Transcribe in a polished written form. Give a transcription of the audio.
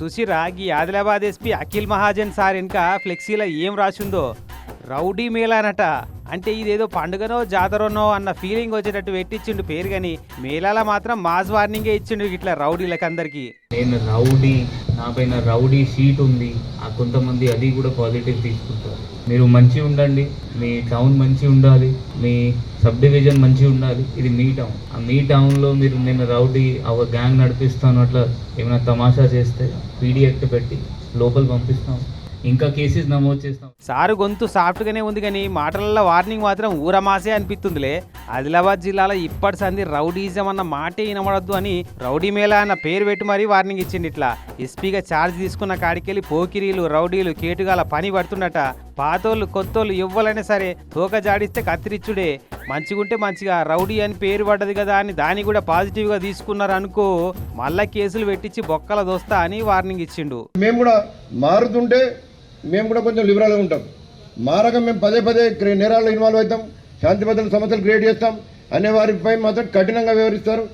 సుశిరా ఈ Adilabad SP Akhil Mahajan sir వెనుక ఫ్లెక్సీలో ఏం రాసిందో రౌడీ మేళానట. అంటే ఇదేదో పండుగనో జాతరనో అన్న ఫీలింగ్ వచ్చేటట్టు పెట్టించిండు పేరు, కానీ మేళాల మాత్రం మాస్ వార్నింగే ఇచ్చిండు ఇట్లా రౌడీలకు అందరికి. నేను రౌడీ, నా పైన రౌడీ షీట్ ఉంది, ఆ కొంతమంది అది కూడా పాజిటివ్ తీసుకుంటారు. మీరు మంచిగా ఉండండి, మీ టౌన్ మంచిగా ఉండాలి, మీ సబ్ డివిజన్ మంచిగా ఉండాలి. ఇది మీ టౌన్. ఆ మీ టౌన్లో మీరు నేను రౌడీ ఒక గ్యాంగ్ నడిపిస్తాను అట్లా ఏమైనా తమాషా చేస్తే పీడీ యాక్ట్ పెట్టి లోపల పంపిస్తాం, ఇంకా కేసెస్ నమోదు చేస్తాం. సారు గొంతు సాఫ్ట్గానే ఉంది, కానీ మాటలలో వార్నింగ్ మాత్రం ఊరమాసే అనిపిస్తుందిలే. ఆదిలాబాద్ జిల్లాలో ఇప్పటి సంది రౌడీజం అన్న మాటే వినబడద్దు అని రౌడీ మేళా అన్న పేరు పెట్టి మరీ వార్నింగ్ ఇచ్చింది. ఇట్లా ఎస్పీగా ఛార్జ్ తీసుకున్న కాడికెళ్ళి పోకిరీలు రౌడీలు కేటుగాల పని పడుతుండట. పాతోళ్ళు కొత్తోళ్ళు ఎవ్వలైనా సరే తోక జాడిస్తే కత్తిరిచ్చుడే. మంచిగుంటే మంచిగా రౌడీ అని పేరు పడ్డది కదా అని దాన్ని కూడా పాజిటివ్గా తీసుకున్నారు అనుకో, మళ్ళా కేసులు పెట్టించి బొక్కల దోస్తా అని వార్నింగ్ ఇచ్చిండు. మేము కూడా మారుతుంటే మేము కూడా కొంచెం లిబరల్గా ఉంటాం. మారక మేము పదే పదే నేరాల్లో ఇన్వాల్వ్ అవుతాం, శాంతి భద్రతల సమస్యలు క్రియేట్ చేస్తాం అనే వారిపై మాత్రం కఠినంగా వ్యవహరిస్తారు.